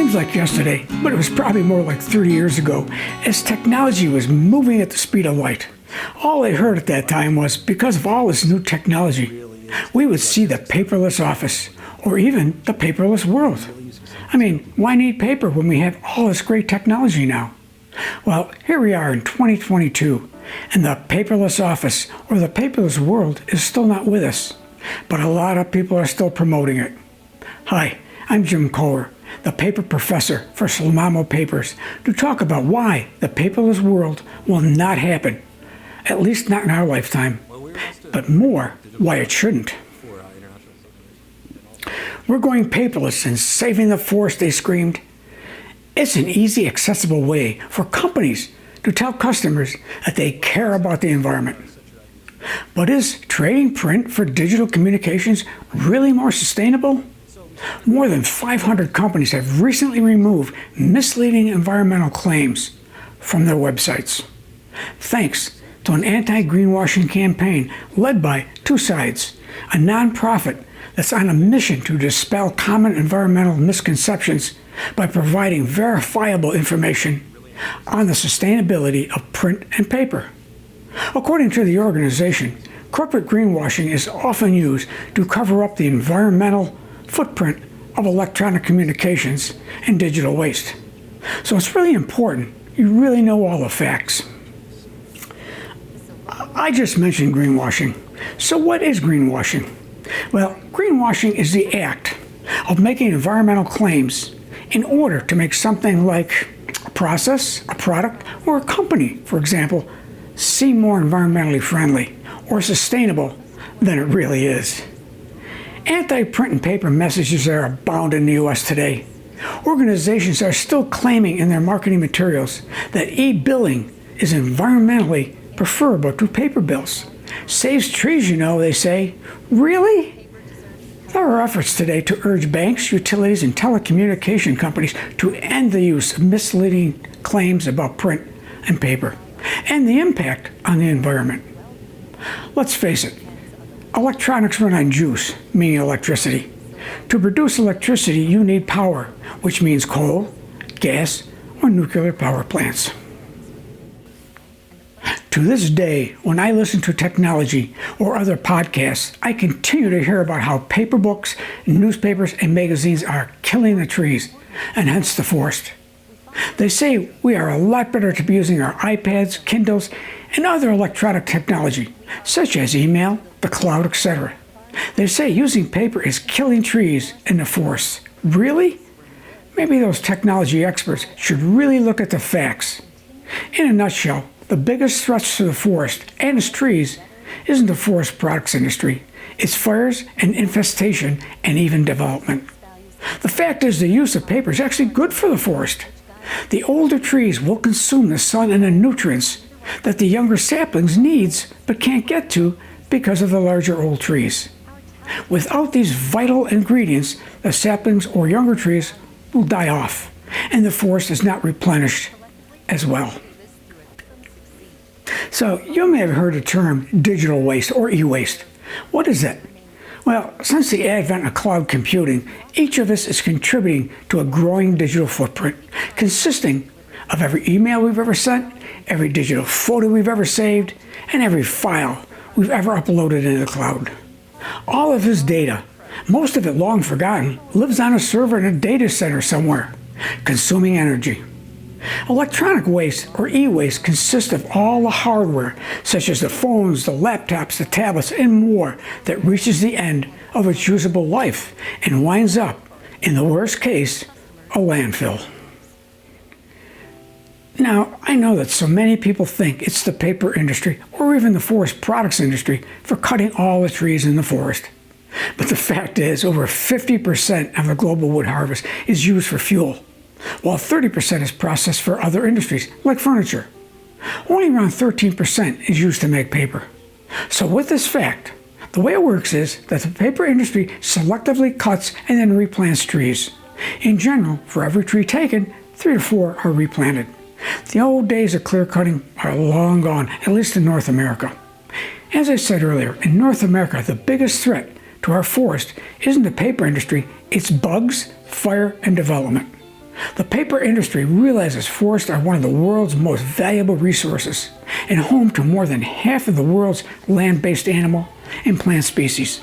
seems like yesterday, but it was probably more like 30 years ago, as technology was moving at the speed of light. All I heard at that time was, because of all this new technology, we would see the paperless office, or even the paperless world. I mean, why need paper when we have all this great technology now? Well, here we are in 2022, and the paperless office, or the paperless world, is still not with us. But a lot of people are still promoting it. Hi, I'm Jim Kohler, the paper professor for Slamamo Papers, to talk about why the paperless world will not happen, at least not in our lifetime, but more, why it shouldn't. We're going paperless and saving the forest, they screamed. It's an easy, accessible way for companies to tell customers that they care about the environment. But is trading print for digital communications really more sustainable? More than 500 companies have recently removed misleading environmental claims from their websites, thanks to an anti-greenwashing campaign led by Two Sides, a nonprofit that's on a mission to dispel common environmental misconceptions by providing verifiable information on the sustainability of print and paper. According to the organization, corporate greenwashing is often used to cover up the environmental footprint of electronic communications and digital waste. So it's really important you really know all the facts. I just mentioned greenwashing. So what is greenwashing? Well, greenwashing is the act of making environmental claims in order to make something like a process, a product, or a company, for example, seem more environmentally friendly or sustainable than it really is. Anti-print and paper messages are abound in the U.S. today. Organizations are still claiming in their marketing materials that e-billing is environmentally preferable to paper bills. Saves trees, you know, they say. Really? There are efforts today to urge banks, utilities, and telecommunication companies to end the use of misleading claims about print and paper and the impact on the environment. Let's face it, electronics run on juice, meaning electricity. To produce electricity, you need power, which means coal, gas, or nuclear power plants. To this day, when I listen to technology or other podcasts, I continue to hear about how paper books, newspapers, and magazines are killing the trees, and hence the forest. They say we are a lot better to be using our iPads, Kindles, and other electronic technology, such as email, the cloud, etc. They say using paper is killing trees in the forests. Really? Maybe those technology experts should really look at the facts. In a nutshell, the biggest threats to the forest and its trees isn't the forest products industry. It's fires and infestation and even development. The fact is the use of paper is actually good for the forest. The older trees will consume the sun and the nutrients that the younger saplings needs but can't get to because of the larger old trees. Without these vital ingredients, the saplings or younger trees will die off, and the forest is not replenished as well. So you may have heard the term digital waste or e-waste. What is it? Well, since the advent of cloud computing, each of us is contributing to a growing digital footprint, consisting of every email we've ever sent, every digital photo we've ever saved, and every file we've ever uploaded into the cloud. All of this data, most of it long forgotten, lives on a server in a data center somewhere, consuming energy. Electronic waste, or e-waste, consists of all the hardware, such as the phones, the laptops, the tablets, and more, that reaches the end of its usable life and winds up, in the worst case, a landfill. Now, I know that so many people think it's the paper industry, or even the forest products industry, for cutting all the trees in the forest. But the fact is, over 50% of the global wood harvest is used for fuel, while 30% is processed for other industries, like furniture. Only around 13% is used to make paper. So with this fact, the way it works is that the paper industry selectively cuts and then replants trees. In general, for every tree taken, 3 to 4 are replanted. The old days of clear cutting are long gone, at least in North America. As I said earlier, in North America, the biggest threat to our forest isn't the paper industry, it's bugs, fire, and development. The paper industry realizes forests are one of the world's most valuable resources and home to more than half of the world's land-based animal and plant species.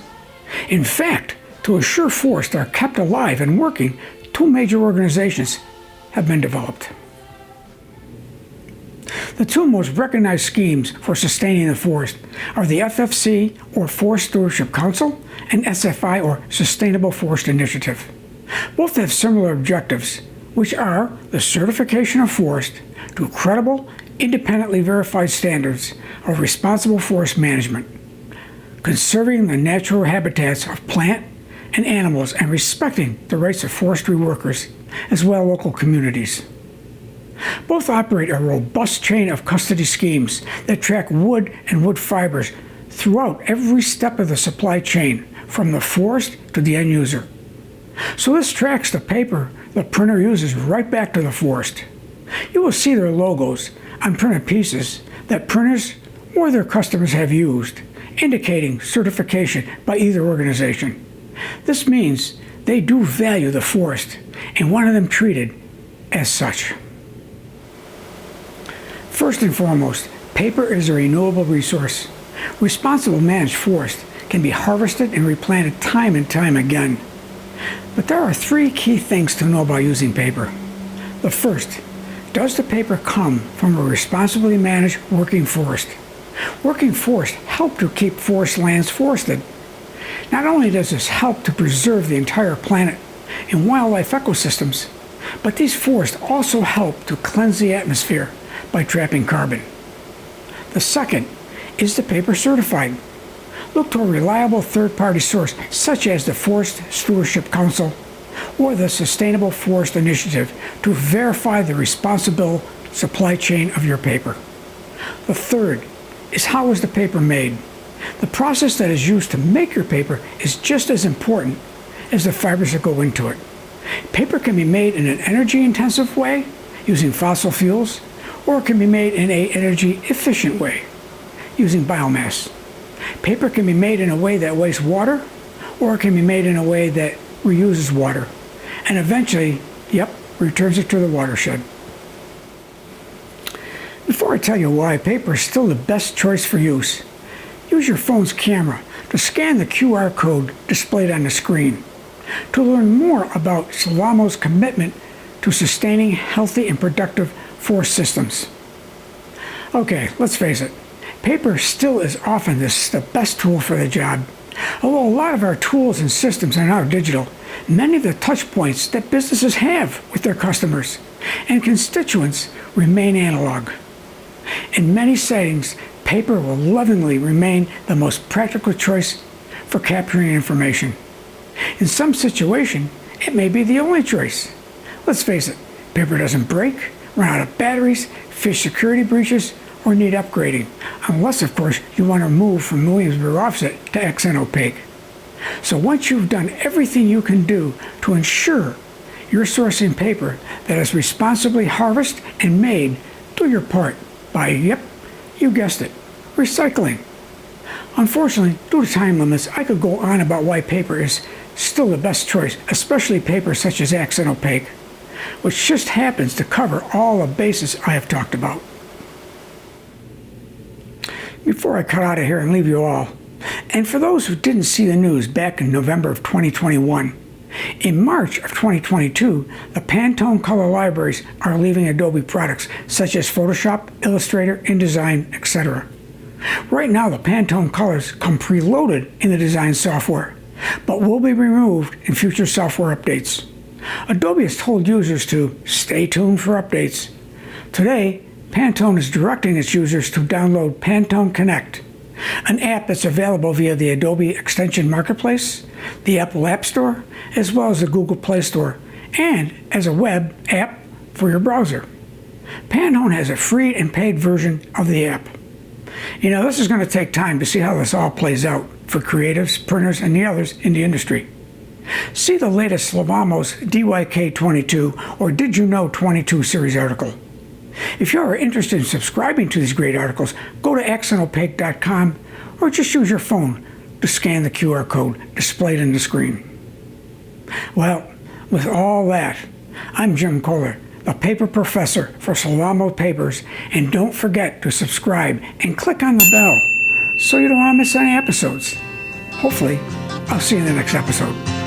In fact, to assure forests are kept alive and working, two major organizations have been developed. The two most recognized schemes for sustaining the forest are the FFC, or Forest Stewardship Council, and SFI, or Sustainable Forest Initiative. Both have similar objectives, which are the certification of forest to credible, independently verified standards of responsible forest management, conserving the natural habitats of plant and animals, and respecting the rights of forestry workers, as well as local communities. Both operate a robust chain of custody schemes that track wood and wood fibers throughout every step of the supply chain, from the forest to the end user. So this tracks the paper the printer uses right back to the forest. You will see their logos on printed pieces that printers or their customers have used, indicating certification by either organization. This means they do value the forest and want them treated as such. First and foremost, paper is a renewable resource. Responsible managed forest can be harvested and replanted time and time again. But there are three key things to know about using paper. The first, does the paper come from a responsibly managed working forest? Working forests help to keep forest lands forested. Not only does this help to preserve the entire planet and wildlife ecosystems, but these forests also help to cleanse the atmosphere by trapping carbon. The second, is the paper certified? Look to a reliable third-party source such as the Forest Stewardship Council or the Sustainable Forest Initiative to verify the responsible supply chain of your paper. The third is, how is the paper made? The process that is used to make your paper is just as important as the fibers that go into it. Paper can be made in an energy-intensive way using fossil fuels, or it can be made in an energy-efficient way using biomass. Paper can be made in a way that wastes water, or it can be made in a way that reuses water, and eventually, returns it to the watershed. Before I tell you why paper is still the best choice for use, use your phone's camera to scan the QR code displayed on the screen to learn more about Solamo's commitment to sustaining healthy and productive forest systems. Okay, let's face it. Paper still is often the best tool for the job. Although a lot of our tools and systems are now digital, many of the touch points that businesses have with their customers and constituents remain analog. In many settings, paper will lovingly remain the most practical choice for capturing information. In some situation, it may be the only choice. Let's face it, paper doesn't break, run out of batteries, face security breaches, or need upgrading, unless, of course, you want to move from Williamsburg offset to XN opaque. So once you've done everything you can do to ensure you're sourcing paper that is responsibly harvested and made, do your part by, you guessed it, recycling. Unfortunately, due to time limits, I could go on about why paper is still the best choice, especially paper such as XN opaque, which just happens to cover all the bases I have talked about. Before I cut out of here and leave you all, and for those who didn't see the news back in November of 2021, in March of 2022, the Pantone color libraries are leaving Adobe products such as Photoshop, Illustrator, InDesign, etc. Right now, the Pantone colors come preloaded in the design software, but will be removed in future software updates. Adobe has told users to stay tuned for updates. Today, Pantone is directing its users to download Pantone Connect, an app that's available via the Adobe Extension Marketplace, the Apple App Store, as well as the Google Play Store, and as a web app for your browser. Pantone has a free and paid version of the app. This is going to take time to see how this all plays out for creatives, printers, and the others in the industry. See the latest Slovamo's DYK22 or Did You Know 22 series article. If you are interested in subscribing to these great articles, go to xnopaque.com or just use your phone to scan the QR code displayed on the screen. Well, with all that, I'm Jim Kohler, the paper professor for Salamo Papers, and don't forget to subscribe and click on the bell so you don't want to miss any episodes. Hopefully, I'll see you in the next episode.